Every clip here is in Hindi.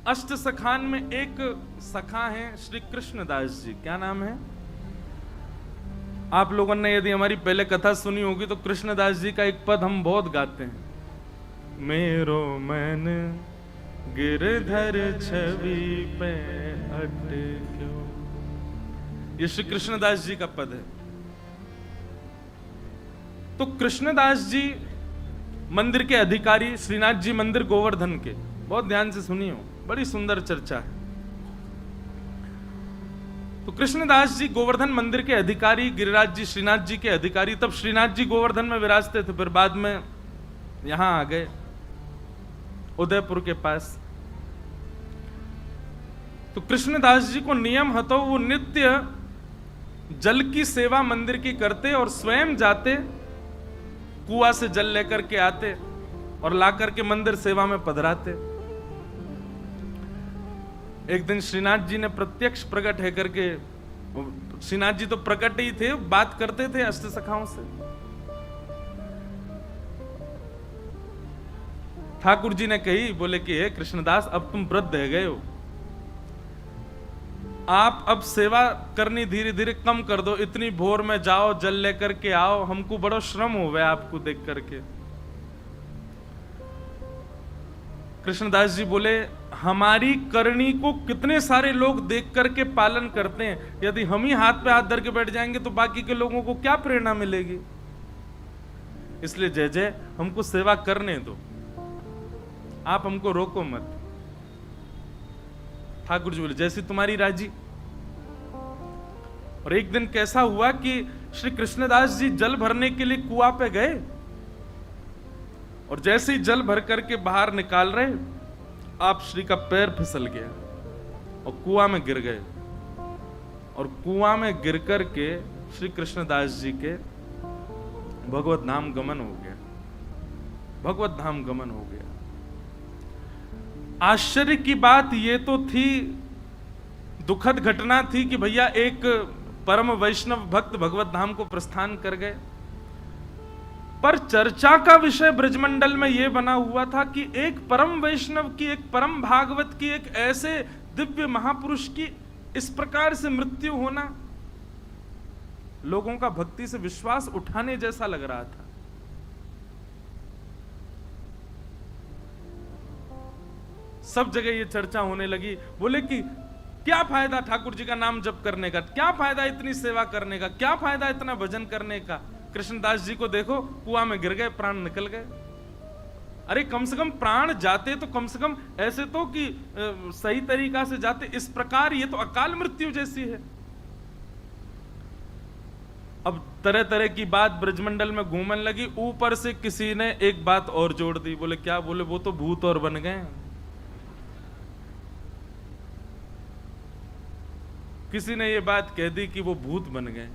अष्ट सखान में एक सखा हैं श्री कृष्णदास जी। क्या नाम है? आप लोगों ने यदि हमारी पहले कथा सुनी होगी तो कृष्णदास जी का एक पद हम बहुत गाते हैं, मेरो मन गिरधर छवि पे अटक्यो। ये श्री कृष्णदास जी का पद है। तो कृष्णदास जी मंदिर के अधिकारी, श्रीनाथ जी मंदिर गोवर्धन के, बहुत ध्यान से सुनिए, बड़ी सुंदर चर्चा है। तो कृष्णदास जी गोवर्धन मंदिर के अधिकारी, गिरिराज जी श्रीनाथ जी के अधिकारी। तब श्रीनाथ जी गोवर्धन में विराजते थे, फिर बाद में यहां आ गए उदयपुर के पास। तो कृष्णदास जी को नियम हतो, वो नित्य जल की सेवा मंदिर की करते और स्वयं जाते, कुआं से जल लेकर के आते और लाकर के मंदिर सेवा में पधराते। एक दिन श्रीनाथ जी ने प्रत्यक्ष प्रकट है करके, श्रीनाथ जी तो प्रकट ही थे, बात करते थे अष्ट सखाओं से। ठाकुर जी ने कही, बोले कि हे कृष्णदास, अब तुम वृद्ध रह गए हो, आप अब सेवा करनी धीरे धीरे कम कर दो। इतनी भोर में जाओ, जल लेकर के आओ, हमको बड़ा श्रम हो गया आपको देख करके। कृष्णदास जी बोले, हमारी करनी को कितने सारे लोग देख करके पालन करते हैं, यदि हम ही हाथ पे हाथ धर के बैठ जाएंगे तो बाकी के लोगों को क्या प्रेरणा मिलेगी। इसलिए जय जय, हमको सेवा करने दो, आप हमको रोको मत। ठाकुर जी बोले, जैसी तुम्हारी राजी। और एक दिन कैसा हुआ कि श्री कृष्णदास जी जल भरने के लिए कुआं पे गए और जैसे ही जल भर करके बाहर निकाल रहे, आप श्री का पैर फिसल गया और कुआं में गिर गए। और कुआं में गिर करके श्री कृष्णदास जी के भगवत धाम गमन हो गया, भगवत धाम गमन हो गया। आश्चर्य की बात ये तो थी, दुखद घटना थी कि भैया एक परम वैष्णव भक्त भगवत धाम को प्रस्थान कर गए, पर चर्चा का विषय ब्रजमंडल में यह बना हुआ था कि एक परम वैष्णव की, एक परम भागवत की, एक ऐसे दिव्य महापुरुष की इस प्रकार से मृत्यु होना लोगों का भक्ति से विश्वास उठाने जैसा लग रहा था। सब जगह ये चर्चा होने लगी। बोले कि क्या फायदा ठाकुर जी का नाम जप करने का, क्या फायदा इतनी सेवा करने का, क्या फायदा इतना भजन करने का। कृष्णदास जी को देखो, कुआं में गिर गए, प्राण निकल गए। अरे कम से कम प्राण जाते तो कम से कम ऐसे तो कि सही तरीका से जाते, इस प्रकार ये तो अकाल मृत्यु जैसी है। अब तरह तरह की बात ब्रजमंडल में घूमने लगी। ऊपर से किसी ने एक बात और जोड़ दी। बोले क्या? बोले वो तो भूत और बन गए। किसी ने ये बात कह दी कि वो भूत बन गए।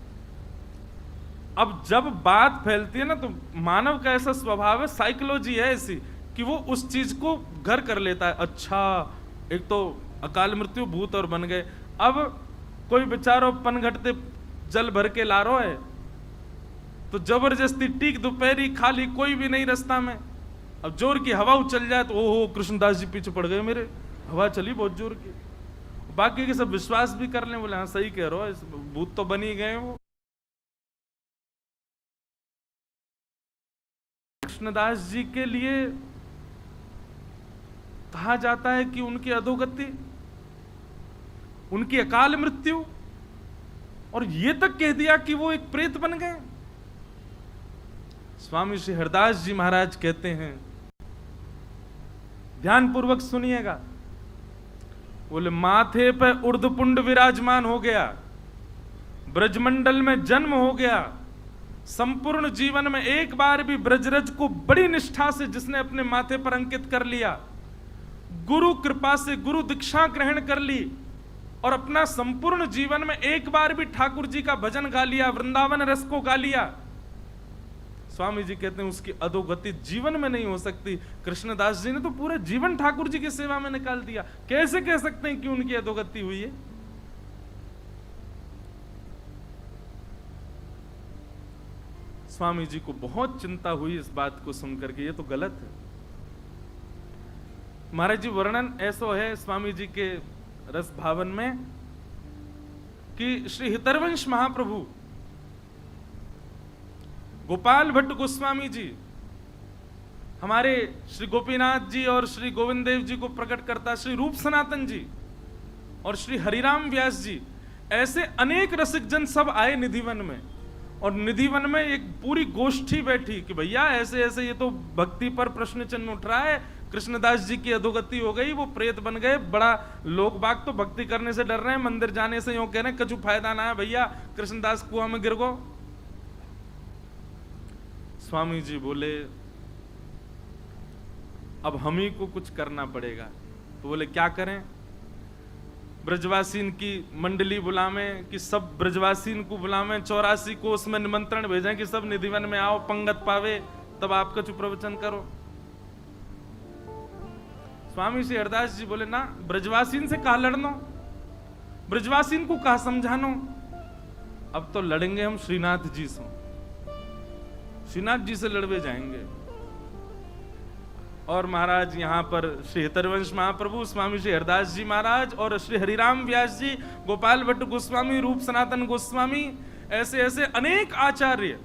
अब जब बात फैलती है ना, तो मानव का ऐसा स्वभाव है, साइकोलॉजी है ऐसी कि वो उस चीज को घर कर लेता है। अच्छा, एक तो अकाल मृत्यु, भूत और बन गए। अब कोई बेचारो पनघटते जल भर के ला रहा है, तो जबरदस्ती टीक दोपहरी खाली, कोई भी नहीं रास्ता में। अब जोर की हवा उछल जाए तो ओहो कृष्णदास जी पीछे पड़ गए मेरे, हवा चली बहुत जोर की। बाकी के सब विश्वास भी कर लें, बोले हाँ सही कह रहे हो, भूत तो बन ही गए वो। कृष्णदास जी के लिए कहा जाता है कि उनकी अधोगति, उनकी अकाल मृत्यु, और ये तक कह दिया कि वो एक प्रेत बन गए। स्वामी श्री हरदास जी महाराज कहते हैं, ध्यानपूर्वक सुनिएगा। बोले माथे पे उर्धपुंड विराजमान हो गया, ब्रजमंडल में जन्म हो गया, संपूर्ण जीवन में एक बार भी ब्रजरज को बड़ी निष्ठा से जिसने अपने माथे पर अंकित कर लिया, गुरु कृपा से गुरु दीक्षा ग्रहण कर ली और अपना संपूर्ण जीवन में एक बार भी ठाकुर जी का भजन गा लिया, वृंदावन रस को गा लिया, स्वामी जी कहते हैं उसकी अधोगति जीवन में नहीं हो सकती। कृष्णदास जी ने तो पूरे जीवन ठाकुर जी की सेवा में निकाल दिया, कैसे कह सकते हैं कि उनकी अधोगति हुई है? स्वामी जी को बहुत चिंता हुई इस बात को सुनकर के, ये तो गलत है। महाराज जी वर्णन ऐसो है स्वामी जी के रस भावन में कि श्री हितरवंश महाप्रभु गोपाल भट्ट गोस्वामी जी हमारे श्री गोपीनाथ जी और श्री गोविंद देव जी को प्रकट करता श्री रूप सनातन जी और श्री हरिराम व्यास जी, ऐसे अनेक रसिक जन सब आए निधिवन में। और निधिवन में एक पूरी गोष्ठी बैठी कि भैया ऐसे ऐसे ये तो भक्ति पर प्रश्न चिन्ह उठ रहा है, कृष्णदास जी की अधोगति हो गई, वो प्रेत बन गए, बड़ा लोग बाग तो भक्ति करने से डर रहे हैं, मंदिर जाने से यूं कह रहे हैं कछु फायदा ना है भैया, कृष्णदास कुआं में गिर गो। स्वामी जी बोले अब हम ही को कुछ करना पड़ेगा। तो बोले क्या करें? ब्रजवासीन की मंडली बुलावें कि सब ब्रजवासीन को बुलावें, 84 को उसमें निमंत्रण भेजें कि सब निधिवन में आओ, पंगत पावे, तब आपका चुप प्रवचन करो। स्वामी श्री हरदास जी बोले ना, ब्रजवासीन से कहा लड़नो, ब्रजवासीन को कहा समझानो, अब तो लड़ेंगे हम श्रीनाथ जी से, श्रीनाथ जी से लड़वे जाएंगे। और महाराज यहाँ पर श्री हितरवंश महाप्रभु, स्वामी श्री हरदास जी महाराज और श्री हरिराम व्यास जी, गोपाल भट्ट गोस्वामी, रूप सनातन गोस्वामी, ऐसे ऐसे अनेक आचार्य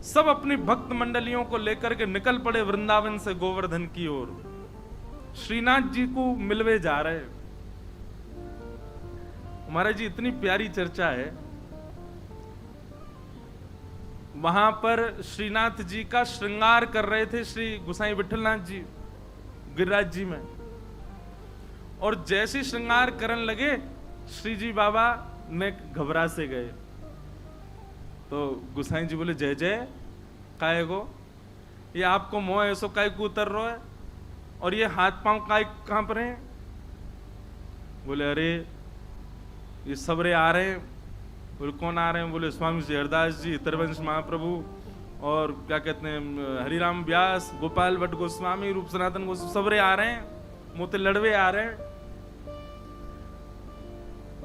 सब अपनी भक्त मंडलियों को लेकर के निकल पड़े वृंदावन से गोवर्धन की ओर, श्रीनाथ जी को मिलवे जा रहे। महाराज जी इतनी प्यारी चर्चा है, वहां पर श्रीनाथ जी का श्रृंगार कर रहे थे श्री गोसाई विठलनाथ जी गिरिराज जी में, और जैसे श्रृंगार करने लगे श्री जी बाबा ने घबरा से गए। तो गोसाई जी बोले जय जय काय गो, ये आपको मोह ऐसो काय को उतर रहा है, और ये हाथ पांव काय कांप रहे हैं? बोले अरे ये सबरे आ रहे हैं। बोले कौन आ रहे हैं? बोले स्वामी श्री हरदास जी, हितरवंश महाप्रभु और क्या कहते हैं हरिराम व्यास, गोपाल भट्ट गोस्वामी, रूप सनातन गोस्वामी, सबरे आ रहे हैं, मोते लड़वे आ रहे हैं।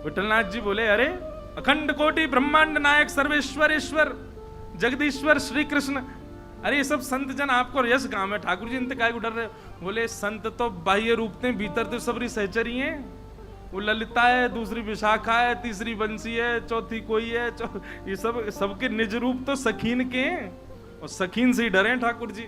विठलनाथ जी बोले अरे अखंड कोटि ब्रह्मांड नायक सर्वेश्वर ईश्वर जगदीश्वर श्री कृष्ण, अरे ये सब संत जन आपको यश गांव है, ठाकुर जी इनते काय को डर रहे? बोले संत तो बाह्य रूप थे, भीतर तो सबरी सहचरी हैं। वो ललिता है, दूसरी विशाखा है, तीसरी बंसी है, चौथी कोई है, ये सब सबके निज रूप तो सखीन के हैं, और सखीन से ही डरे ठाकुर जी।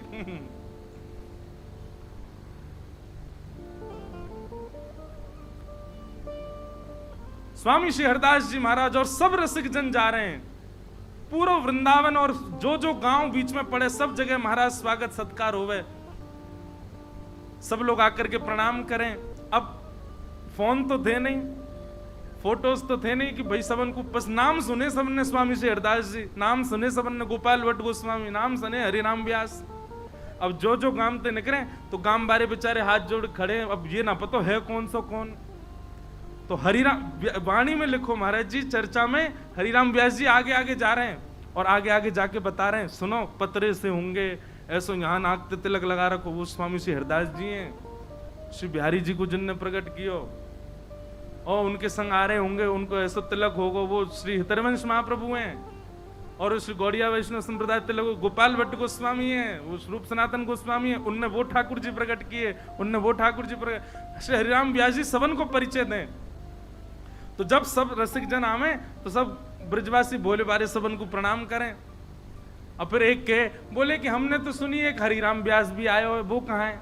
स्वामी श्री हरदास जी महाराज और सब रसिक जन जा रहे हैं, पूरा वृंदावन और जो जो गांव बीच में पड़े सब जगह महाराज स्वागत सत्कार होवे, सब लोग आकर के प्रणाम करें। अब फोन तो थे नहीं, फोटोज तो थे नहीं कि भाई सबन को बस नाम सुने सबने स्वामी श्री हरदास जी, नाम सुने सबन ने गोपाल भट्ट गोस्वामी, नाम सुने हरिराम व्यास। अब जो जो गांव ते निकले तो गांव बारे बेचारे हाथ जोड़ खड़े, अब ये ना पता है कौन सो कौन। तो हरिराम वाणी में लिखो महाराज जी, चर्चा में हरिराम व्यास जी आगे आगे जा रहे हैं और आगे आगे जाके बता रहे हैं, सुनो पतरे से होंगे, ऐसो यहाँ नाक ते तिलक लगा रखो, वो स्वामी श्री हरदास जी हैं, श्री बिहारी जी को जिनने प्रकट कियो, और उनके संग आ रहे होंगे, उनको ऐसा तिलक होगा, वो श्री हितरवंश महाप्रभु हैं, और उस गौड़िया वैष्णव संप्रदाय तिलक गोपाल भट्ट गोस्वामी हैं, वो रूप सनातन गोस्वामी हैं, उनने वो ठाकुर जी प्रकट किए, उनने वो ठाकुर जी प्रकट, श्री हरिराम व्यास जी सबन को परिचय दें। तो जब सब रसिक जन आवे तो सब ब्रजवासी भोले बारे सबन को प्रणाम करें। और फिर एक के बोले कि हमने तो सुनी एक हरिराम व्यास भी आए हो, वो कहाँ है?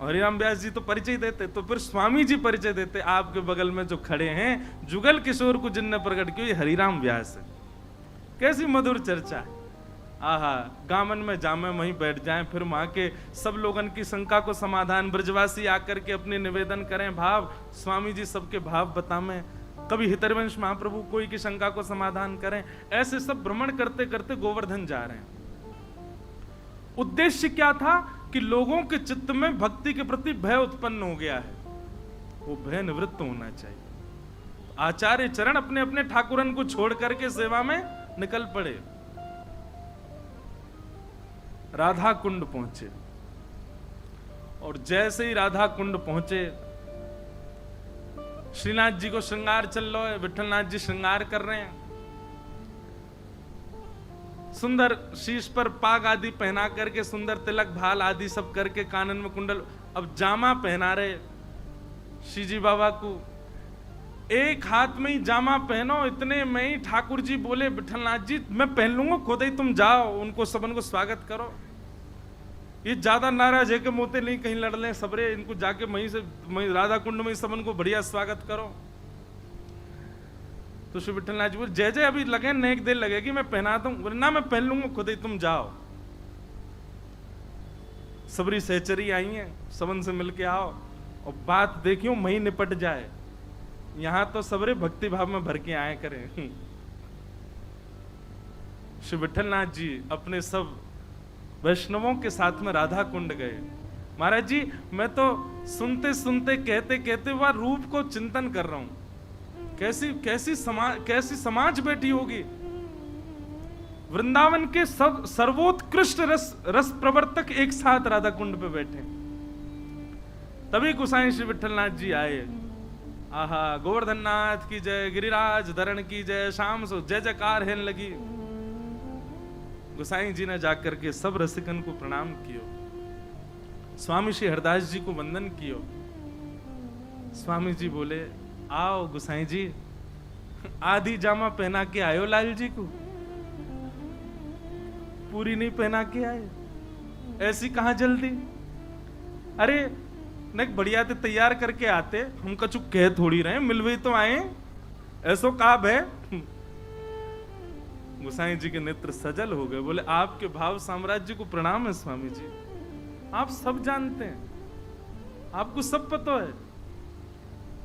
हरिराम व्यास जी तो परिचय देते, तो फिर स्वामी जी परिचय देते, आपके बगल में जो खड़े हैं जुगल किशोर को जिनने प्रकट किया, ये हरिराम व्यास है। कैसी मधुर चर्चा है, आहा, गामन में जामे वहीं बैठ जाएं, फिर वहां के सब लोगन की शंका को समाधान, ब्रजवासी आकर के अपने निवेदन करें, भाव स्वामी जी सबके भाव बतावें, कभी हितरवंश महाप्रभु कोई की शंका को समाधान करें, ऐसे सब भ्रमण करते करते गोवर्धन जा रहे हैं। उद्देश्य क्या था कि लोगों के चित्त में भक्ति के प्रति भय उत्पन्न हो गया है, वो भय निवृत्त होना चाहिए। आचार्य चरण अपने अपने ठाकुरन को छोड़ करके सेवा में निकल पड़े। राधा कुंड पहुंचे, और जैसे ही राधा कुंड पहुंचे, श्रीनाथ जी को श्रृंगार चल रहा है, विठलनाथ जी श्रृंगार कर रहे हैं, सुंदर शीश पर पाग आदि पहना करके, सुंदर तिलक भाल आदि सब करके, कानन में कुंडल, अब जामा पहना रहे श्रीजी बाबा को, एक हाथ में ही जामा पहनो, इतने में ही ठाकुर जी बोले विठलनाथ जी मैं पहन लूंगा, खुद ही तुम जाओ, उनको सबन को स्वागत करो। ये ज्यादा नाराज है कि मोते नहीं कहीं लड़ लें सबरे, इनको जाके वहीं से राधा कुंड में सबन को बढ़िया स्वागत करो। तो श्री विठलनाथ जी बोले जय जय अभी लगे, नेक देर लगेगी, मैं पहनाता हूं। बोले ना मैं पहन लूंगा, खुद ही तुम जाओ। सबरी सहचरी आई है, सबन से मिलके आओ और बात देखियो वहीं निपट जाए। यहां तो सबरे भक्ति भाव में भर के आए करें। श्री विठलनाथ जी अपने सब वैष्णवों के साथ में राधा कुंड गए। महाराज जी मैं तो सुनते सुनते कहते कहते वह रूप को चिंतन कर रहा हूं, कैसी समाज बैठी होगी। वृंदावन के सब सर्वोत्कृष्ट रस प्रवर्तक एक साथ राधा कुंड पे बैठे। तभी गोसाई श्री विठलनाथ जी आए। आहा, गोवर्धन नाथ की जय, गिरिराज धरण की जय, शाम सो जय जयकार है लगी। गोसाई जी ने जाकर के सब रसिकन को प्रणाम कियो, स्वामी श्री हरदास जी को वंदन कियो। स्वामी जी बोले आओ गोसाई जी, आधी जामा पहना के आयो लाल जी को, पूरी नहीं पहना के आए, ऐसी कहां जल्दी। अरे न बढ़िया ते तैयार करके आते, हम कछु कह थोड़ी रहे, मिलवे तो आए, ऐसो काब है। गोसाई जी के नेत्र सजल हो गए, बोले आपके भाव साम्राज्य को प्रणाम है स्वामी जी, आप सब जानते हैं, आपको सब पता है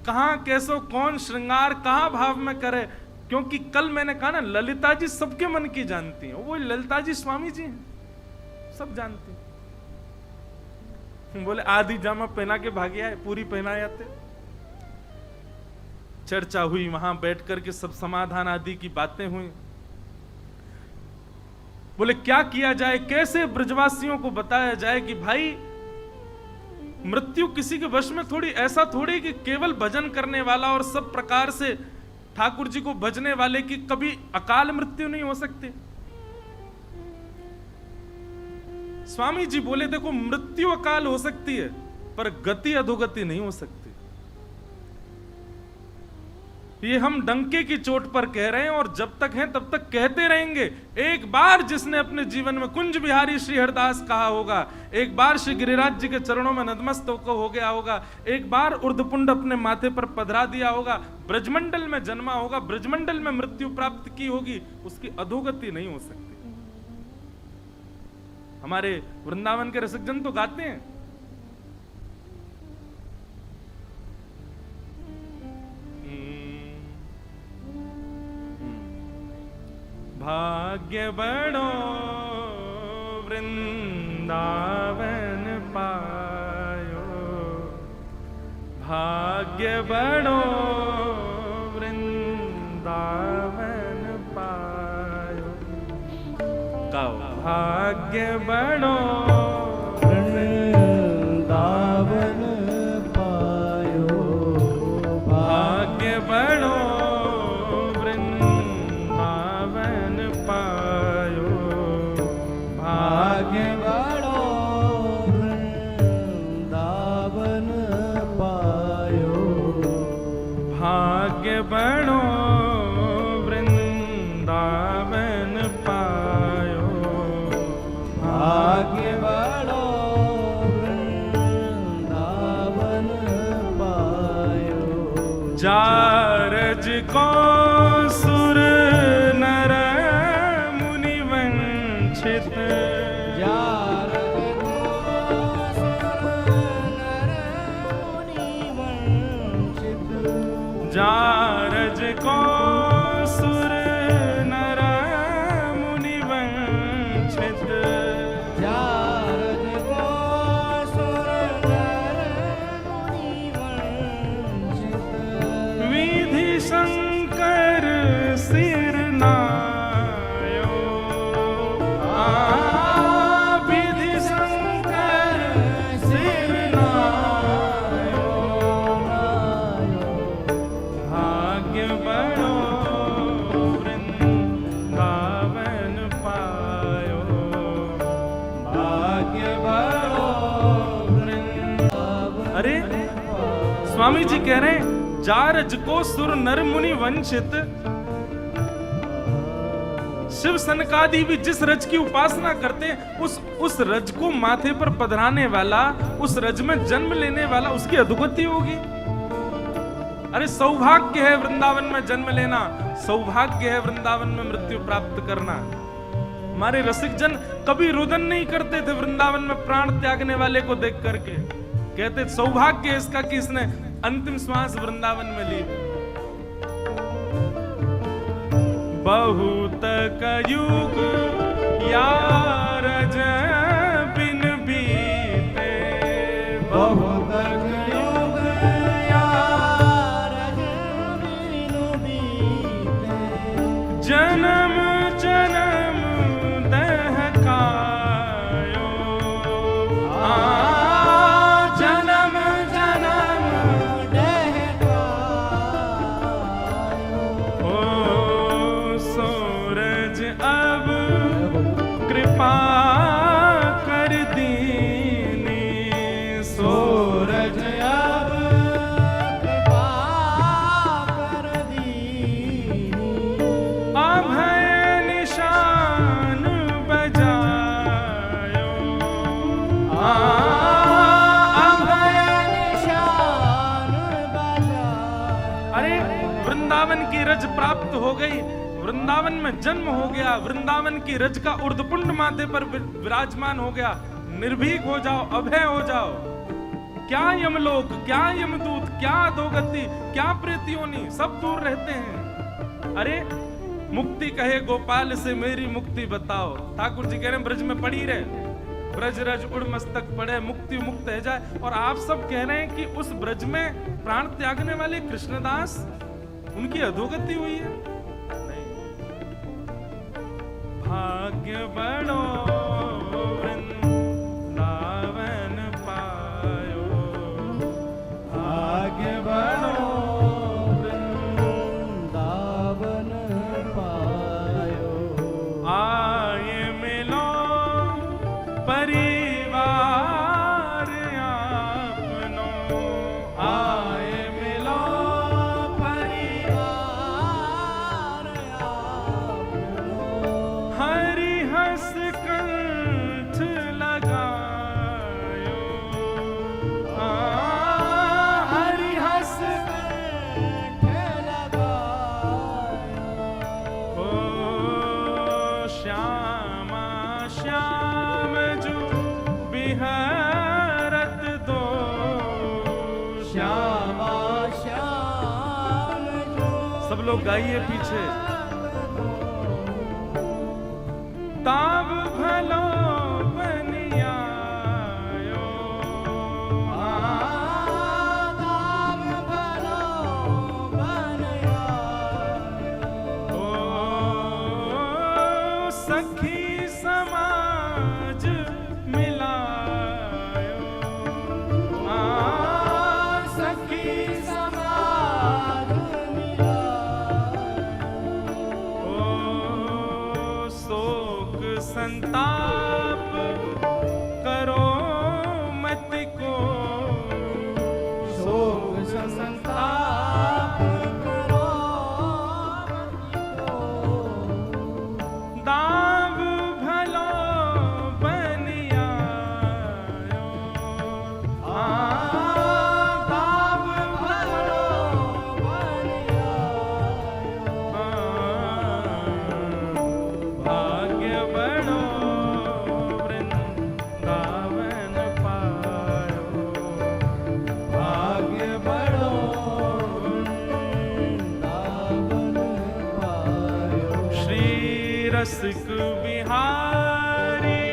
कहां कैसो कौन श्रृंगार कहां भाव में करे। क्योंकि कल मैंने कहा ना ललिता जी सबके मन की जानती हैं, वो ललिता जी स्वामी जी हैं, सब जानती हैं। बोले आधी जामा पहना के भागे आए, पूरी पहना आते। चर्चा हुई, वहां बैठ करके सब समाधान आदि की बातें हुई। बोले क्या किया जाए, कैसे ब्रजवासियों को बताया जाए कि भाई मृत्यु किसी के वश में थोड़ी, ऐसा थोड़ी कि केवल भजन करने वाला और सब प्रकार से ठाकुर जी को भजने वाले की कभी अकाल मृत्यु नहीं हो सकती। स्वामी जी बोले देखो मृत्यु अकाल हो सकती है पर गति अधोगति नहीं हो सकती। ये हम डंके की चोट पर कह रहे हैं और जब तक हैं तब तक कहते रहेंगे। एक बार जिसने अपने जीवन में कुंज बिहारी श्री हरदास कहा होगा, एक बार श्री गिरिराज जी के चरणों में नतमस्तक हो गया होगा, एक बार उर्धपुंड अपने माथे पर पधरा दिया होगा, ब्रजमंडल में जन्मा होगा, ब्रजमंडल में मृत्यु प्राप्त की होगी, उसकी अधोगति नहीं हो सकती। हमारे वृंदावन के रसिक जन तो गाते हैं, भाग्य बड़ो वृंदावन पायो, भाग्य बड़ो वृंदावन पायो, गाओ भाग्य बड़ो वृंदावन पायो, भाग्य बड़ो बड़ो वृंदावन पायो, भाग्य बड़ो वृंदावन पायो। जारज को सुर नर मुनि वंचित, जारज को सुर नर मुनि वंचित, जारज को सुर नर मुनि वंचित, विधि शंकर सिर नायो, विधि शंकर सिर नायो, भाग्य बड़ो वृंदावन पायो, भाग्य बड़ो वृंदावन जी कह रहे हैं, जारज को सुर नर मुनि वंचित, शिव सनकादि भी जिस रज की उपासना करते हैं, उस रज को माथे पर पधराने वाला, उस रज में जन्म लेने वाला, उसकी अधोगति होगी। अरे सौभाग्य है वृंदावन में जन्म लेना, सौभाग्य है वृंदावन में मृत्यु प्राप्त करना। हमारे रसिक जन कभी रुदन नहीं करते थे वृंदावन में प्राण त्यागने वाले को देख करके, कहते सौभाग्य है इसका कि इसने अंतिम श्वास वृंदावन में ली। बहुत कयुग यार बिन बीते, बहुत कयुग यार बिन बीते, जन्म जन्म दहकायो, जन्म जन्म दहकायो। सूरज अब कृपा कर दीनी, सूरज अब कृपा कर दीनी, अभय निशान बजायो, अभय निशान बजायो। अरे वृंदावन की रज प्राप्त हो गई, वृंदावन में जन्म हो गया, वृंदावन की रज का उर्धपुंड माथे पर विराजमान हो गया, निर्भीक हो जाओ, अभय हो जाओ। क्या यमलोक, क्या यमदूत, क्या अधोगति, क्या प्रेतियोनी, सब दूर रहते हैं। अरे मुक्ति कहे गोपाल से मेरी मुक्ति बताओ, ठाकुर जी कह रहे हैं ब्रज में पड़ी रहे, ब्रज रज उड़ मस्तक पड़े, मुक्ति मुक्त है जाए। और आप सब कह रहे हैं कि उस ब्रज में प्राण त्यागने वाले कृष्णदास, उनकी अधोगति हुई है। भाग्य बड़ो वृंदावन पायो, भाग्य बड़ो वृंदावन पायो। आए मिलो परिवार आपनो, आए मिलो परिवार आपनो, हरि हस कंठ लगायो, हरि हस कंठ लगायो। ओ श्यामा श्याम जो बिहरत दो, श्यामा श्याम जो, सब लोग गाइए पीछे। ताब भलो बनियायो, ताब भलो बनियायो। ओ सखी समाज मिलायो, सखी समाज मिलायो। ओ शोक संताप करो मत को, शोक संताप करो मत को। दाव भलो बनियायो, दाव भलो बनियायो। भाग्य बड़ो वृंदावन पायो, भाग्य बड़ो वृंदावन पायो। श्री रसिक बिहारी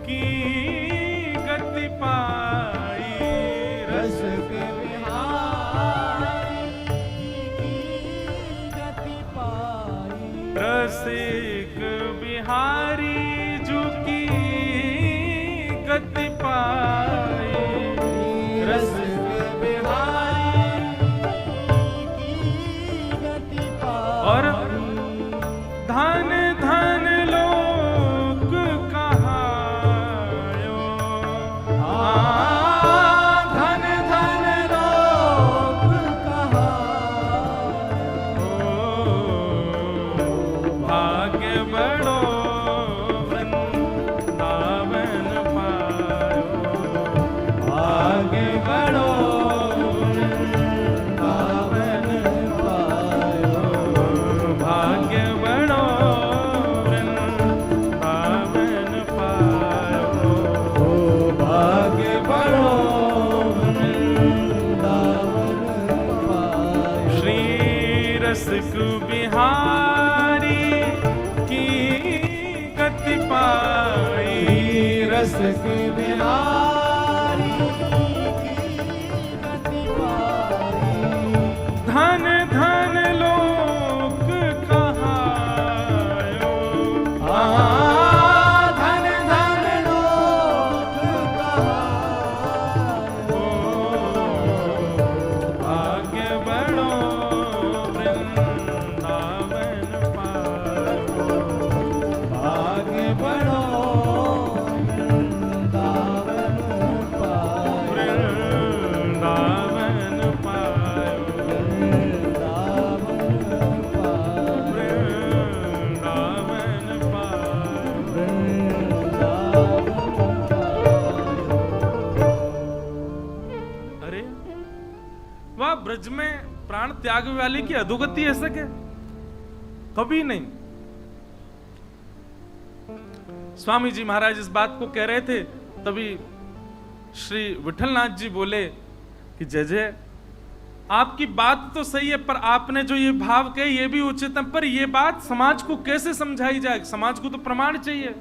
की गति पाई, रसिक बिहारी की गति पाई, रसिक बिहारी जू की गति पाई, रसिक बिहारी की गति पाई। और धन धन लोग रसिक बिहारी की गति पाई, रसिक बिहारी धन धन लोक कहायो, धन धन लोक कहायो, भाग्य बड़ो वृंदावन पायो, भाग्य बड़ो वृंदावन पायो, वृंदावन पायो, वृंदावन पायो। अरे वाह, ब्रज में प्राण त्याग वाले की अधोगति ऐसा क्या? कभी नहीं। स्वामी जी महाराज इस बात को कह रहे थे, तभी श्री विठलनाथ जी बोले कि जय जय, आपकी बात तो सही है, पर आपने जो ये भाव कहे ये भी उचित है, पर ये बात समाज को कैसे समझाई जाए? समाज को तो प्रमाण चाहिए।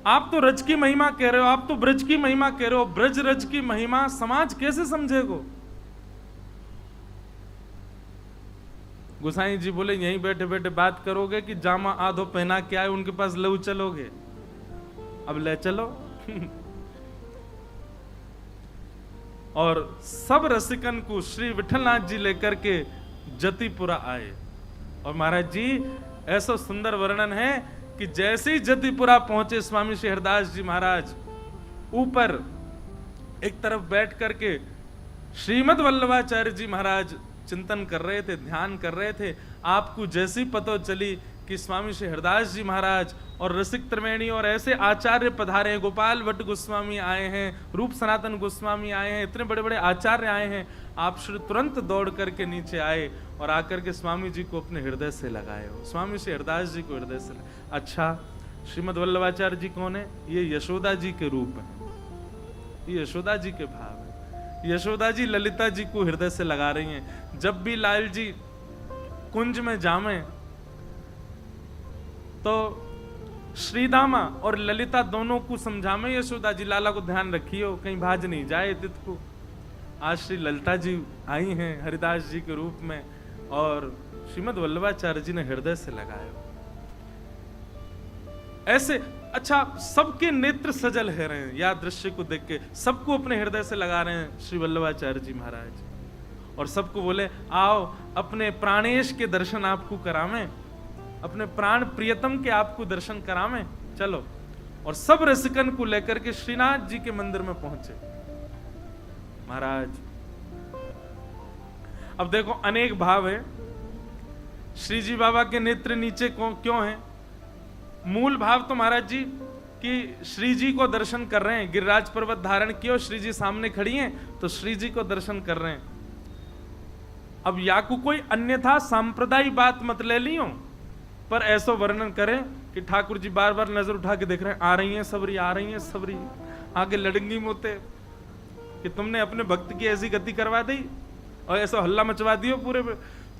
आप तो रज की महिमा कह रहे हो, आप तो ब्रज की महिमा कह रहे हो, ब्रज रज की महिमा समाज कैसे समझेगा? गोसाई जी बोले यहीं बैठे बैठे बात करोगे कि जामा आधो पहना के आए उनके पास लऊ चलोगे? अब ले चलो। और सब रसिकन को श्री विठलनाथ जी लेकर के जतिपुरा आए। और महाराज जी ऐसा सुंदर वर्णन है कि जैसे ही जतिपुरा पहुंचे स्वामी श्री हरदास जी महाराज ऊपर एक तरफ बैठ करके श्रीमद वल्लभाचार्य जी महाराज चिंतन कर रहे थे, ध्यान कर रहे थे। आपको जैसी पता चली कि स्वामी श्री हरदास जी महाराज और रसिक त्रिवेणी और ऐसे आचार्य पधारे हैं, गोपाल भट्ट गोस्वामी आए हैं, रूप सनातन गोस्वामी आए हैं, इतने बड़े बड़े आचार्य आए हैं, आप श्री तुरंत दौड़ करके नीचे आए और आकर के स्वामी जी को अपने हृदय से लगाए हो। स्वामी श्री हरदास जी को हृदय से अच्छा, श्रीमद वल्लभाचार्य जी कौन है? ये यशोदा जी के रूप है, ये यशोदा जी के भाव है। यशोदा जी ललिता जी को हृदय से लगा रही हैं। जब भी लाल जी कुंज में जामे तो श्रीदामा और ललिता दोनों को समझामे, यशोदा जी लाला को ध्यान रखियो कहीं भाज नहीं जाए तित को। आज श्री ललिता जी आई हैं हरिदास जी के रूप में और श्रीमद वल्लभाचार्य जी ने हृदय से लगाया ऐसे। अच्छा, सबके नेत्र सजल है रहे हैं या दृश्य को देख के, सबको अपने हृदय से लगा रहे हैं श्री वल्लभाचार्य जी महाराज और सबको बोले आओ अपने प्राणेश के दर्शन आपको करावें, अपने प्राण प्रियतम के आपको दर्शन करावें, चलो। और सब रसिकन को लेकर के श्रीनाथ जी के मंदिर में पहुंचे महाराज। अब देखो अनेक भाव है। श्री जी बाबा के नेत्र नीचे क्यों हैं? मूल भाव तो महाराज जी कि श्री जी को दर्शन कर रहे हैं, गिरिराज पर्वत धारण किया, श्री जी सामने खड़ी हैं तो श्री जी को दर्शन कर रहे हैं। अब या को कोई अन्यथा सांप्रदायिक बात मत ले लियो, पर ऐसा वर्णन करें कि ठाकुर जी बार बार नजर उठा के देख रहे हैं, आ रही हैं सबरी, आ रही हैं सबरी, आगे लड़ंगी मोते कि तुमने अपने भक्त की ऐसी गति करवा दी और ऐसा हल्ला मचवा दियो पूरे।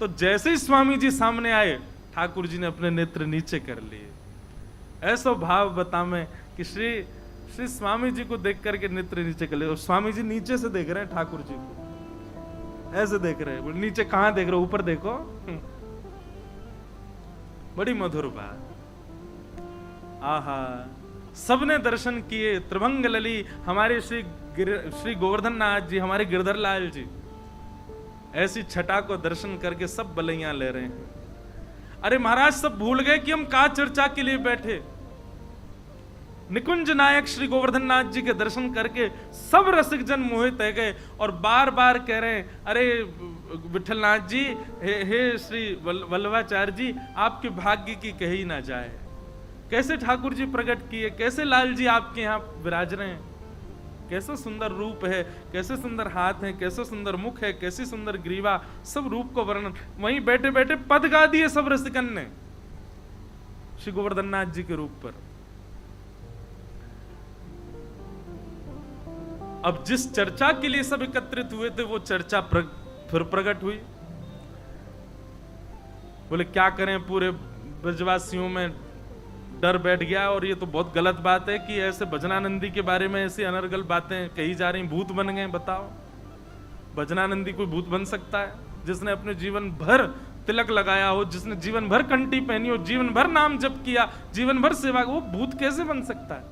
तो जैसे ही स्वामी जी सामने आए ठाकुर जी ने अपने नेत्र नीचे कर लिए। ऐसा भाव बतावे कि श्री स्वामी जी को देख करके नेत्र नीचे कर लिए। स्वामी जी नीचे से देख रहे हैं ठाकुर जी को, ऐसे देख रहे हैं। नीचे कहां देख रहे हो? ऊपर देखो। बड़ी मधुर बात। आहा, सबने दर्शन किए। त्रिभंग लली हमारे श्री गोवर्धन नाथ जी, हमारे गिरधर लाल जी, ऐसी छटा को दर्शन करके सब बलैया ले रहे हैं। अरे महाराज सब भूल गए कि हम का चर्चा के लिए बैठे। निकुंज नायक श्री गोवर्धन नाथ जी के दर्शन करके सब रसिक जन मोहित रह गए और बार बार कह रहे हैं, अरे विठलनाथ जी, हे श्री वल्लभाचार्य जी, आपके भाग्य की कही ना जाए। कैसे ठाकुर जी प्रकट किए, कैसे लाल जी आपके यहाँ विराज रहे हैं, कैसा सुंदर रूप है, कैसे सुंदर हाथ है, कैसे सुंदर मुख है, कैसी सुंदर ग्रीवा, सब रूप को वर्णन वहीं बैठे बैठे पद गा दिए सब रसिकन ने श्री गोवर्धन नाथ जी के रूप पर। अब जिस चर्चा के लिए सब एकत्रित हुए थे वो चर्चा फिर प्रकट हुई। बोले क्या करें, पूरे ब्रजवासियों में डर बैठ गया और ये तो बहुत गलत बात है कि ऐसे भजनानंदी के बारे में ऐसी अनर्गल बातें कही जा रही, भूत बन गए। बताओ, भजनानंदी कोई भूत बन सकता है? जिसने अपने जीवन भर तिलक लगाया हो, जिसने जीवन भर कंठी पहनी हो, जीवन भर नाम जप किया, जीवन भर सेवा, वो भूत कैसे बन सकता है?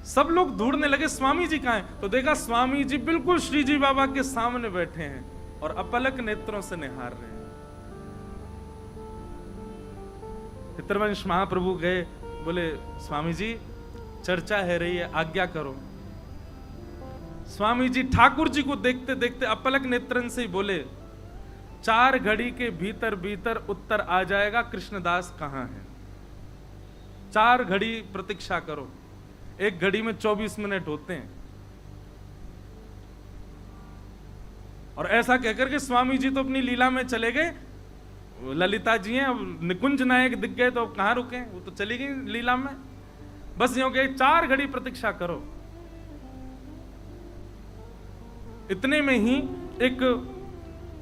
सब लोग ढूंढने लगे स्वामी जी कहां हैं, तो देखा स्वामी जी बिल्कुल श्री जी बाबा के सामने बैठे हैं और अपलक नेत्रों से निहार रहे हैं। पितरवंश महाप्रभु गए, बोले स्वामी जी चर्चा है रही है, आज्ञा करो। स्वामी जी ठाकुर जी को देखते देखते अपलक नेत्रन से ही बोले, 4 घड़ी के भीतर भीतर उत्तर आ जाएगा कृष्णदास कहां है। 4 घड़ी प्रतीक्षा करो, 1 घड़ी में 24 मिनट होते हैं। और ऐसा कहकर के स्वामी जी तो अपनी लीला में चले गए। ललिता जी हैं, अब निकुंज नायक दिख गए तो कहां रुके, वो तो चली गई लीला में। बस यूं कहे 4 घड़ी प्रतीक्षा करो। इतने में ही एक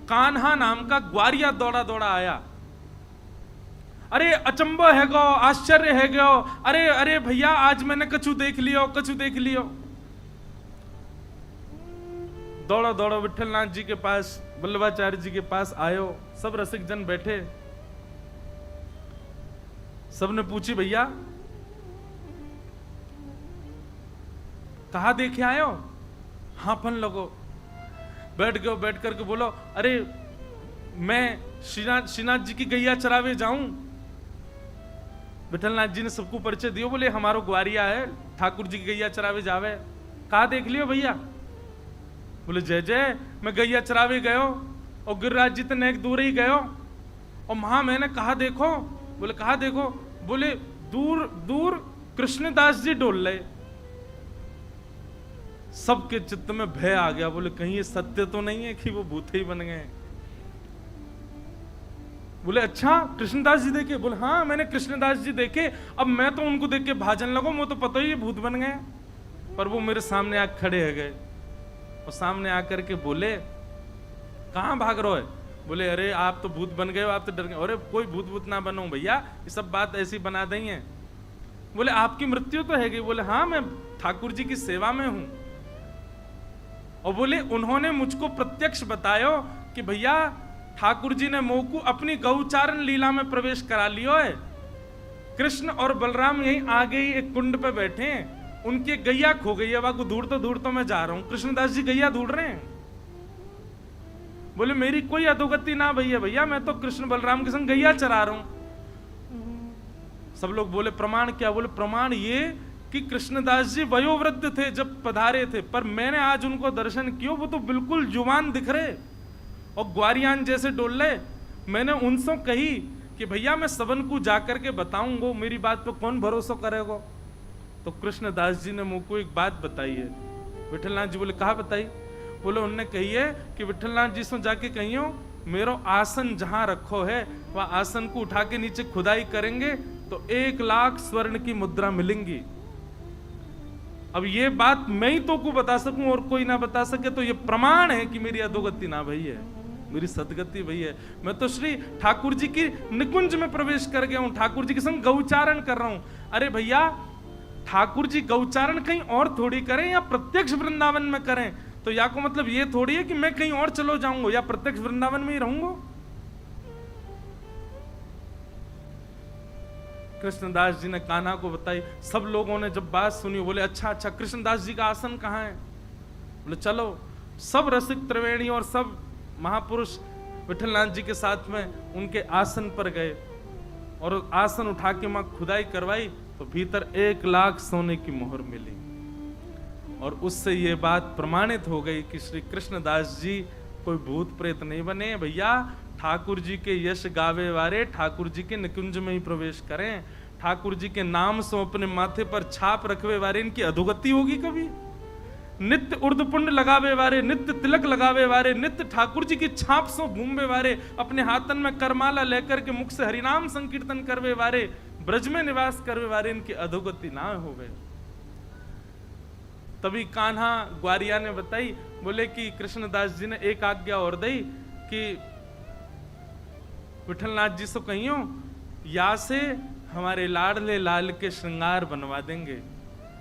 कान्हा नाम का ग्वारिया दौड़ा दौड़ा आया। अरे अचंबो है गो, आश्चर्य है गो, अरे अरे भैया आज मैंने कछु देख लियो, कछु देख लियो। दौड़ो दौड़ो विठलनाथ जी के पास, वल्लभाचार्य जी के पास आयो। सब रसिक जन बैठे, सबने पूछी भैया कहा देखे आयो? हाफन लगो, बैठ गयो, बैठ करके बोलो, अरे मैं श्रीनाथ जी की गैया चरावे जाऊं। विठलनाथ जी ने सबको परिचय दियो, बोले हमारो ग्वारिया है, ठाकुर जी की गैया चरावे जावे। कहा देख लियो भैया? बोले जय जय, मैं गैया चरावे गयो और गिरिराज जी तो नेक दूर ही गयो और वहां मैंने कहा देखो। बोले कहा देखो? बोले दूर दूर कृष्णदास जी डोल रहे। सबके चित्त में भय आ गया। बोले कहीं ये सत्य तो नहीं है कि वो भूत ही बन गए? बोले अच्छा कृष्णदास जी देखे? बोले हाँ मैंने कृष्णदास जी देखे। अब मैं तो उनको देख के भाजन लगो, वो तो पता ही भूत बन गए। पर वो मेरे सामने आके खड़े हो गए और सामने आकर के बोले कहां भाग रहे हो? बोले अरे आप तो भूत बन गए हो, आप तो डर गए। अरे कोई भूत ना बनो भैया, ये सब बात ऐसी बना दी है। बोले आपकी मृत्यु तो है गई? बोले हाँ मैं ठाकुर जी की सेवा में हूं। और बोले उन्होंने मुझको प्रत्यक्ष बतायो कि भैया ठाकुर जी ने मोकू अपनी गौचारण लीला में प्रवेश करा लियो है। कृष्ण और बलराम यहीं आगे ही एक कुंड पे बैठे हैं, उनकी गैया खो गई है, वाकू दूर तो मैं जा रहा हूं, कृष्णदास जी गैया ढूंढ रहे हैं। बोले मेरी कोई अधोगति ना भैया, भैया मैं तो कृष्ण बलराम के संग गैया चरा रहा हूं। सब लोग बोले प्रमाण क्या? बोले प्रमाण ये कि कृष्णदास जी वयोवृद्ध थे जब पधारे थे, पर मैंने आज उनको दर्शन किया, वो तो बिल्कुल जुवान दिख रहे और ग्वारियान जैसे डोल रहे। मैंने उनसे कही कि भैया मैं सबन को जाकर के बताऊंगा, मेरी बात पे कौन भरोसा करेगा? तो कृष्णदास जी ने मुझको एक बात बताई है। विठलनाथ जी बोले कहा बताई? बोले उनने कही है कि विठलनाथ जी से जाके कहियो मेरो आसन जहां रखो है वह आसन को उठा के नीचे खुदाई करेंगे तो 1 लाख स्वर्ण की मुद्रा मिलेंगी। अब ये बात मैं ही तो को बता सकूं और कोई ना बता सके, तो ये प्रमाण है कि मेरी अधोगति ना भई है, मेरी सदगति भई है। मैं तो श्री ठाकुर जी की निकुंज में प्रवेश कर गया हूं, ठाकुर जी के संग गौचारण कर रहा हूं। अरे भैया ठाकुर जी गौचारण कहीं और थोड़ी करें या प्रत्यक्ष वृंदावन में करें, तो या को मतलब ये थोड़ी है कि मैं कहीं और चलो जाऊंगा या प्रत्यक्ष वृंदावन में ही रहूंगा। कृष्णदास जी ने कान्हा को बताई। सब लोगों ने जब बात सुनी बोले अच्छा अच्छा कृष्णदास जी का आसन कहाँ है? बोले चलो। सब रसिक त्रिवेणी और सब महापुरुष विठलनाथ जी के साथ में उनके आसन पर गए और आसन उठा के मां खुदाई करवाई तो भीतर 1 लाख सोने की मोहर मिली। और उससे ये बात प्रमाणित हो गई कि श्री कृष्णदास जी कोई भूत प्रेत नहीं बने भैया। ठाकुर जी के यश गावे वारे ठाकुर जी के निकुंज में ही प्रवेश करें, ठाकुर जी के नाम से अपने माथे पर छाप रखवे वारे इनकी अधोगति होगी कभी? नित्य उर्दपुंड लगावे वारे, नित्य तिलक लगावे वारे, नित्य ठाकुर जी की छाप से घूमवे वारे, अपने हाथन में करमाला लेकर के मुख से हरिनाम संकीर्तन करवे वारे, ब्रज में निवास करवे वारे, इनकी अधोगति ना हो गए। तभी कान्हा ग्वारिया ने बताई, बोले कि कृष्णदास जी ने एक आज्ञा और दी कि विठलनाथ जी से कहियो या से हमारे लाडले लाल के श्रृंगार बनवा देंगे।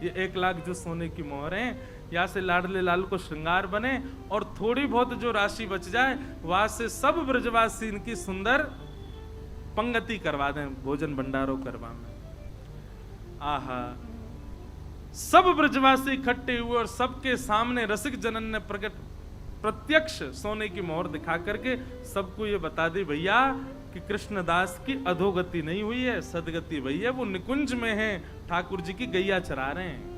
ये 1 लाख जो सोने की मोहर है, या से लाडले लाल को श्रृंगार बने और थोड़ी बहुत जो राशि बच जाए वहां से सब ब्रजवासी इनकी सुंदर पंगति करवा दें, भोजन भंडारों करवा में। आहा, सब ब्रजवासी इकट्ठे हुए और सबके सामने रसिक जनन ने प्रत्यक्ष सोने की मोहर दिखा करके सबको ये बता दी, भैया कि कृष्णदास की अधोगति नहीं हुई है, सदगति भई है। वो निकुंज में है, ठाकुर जी की गैया चरा रहे हैं।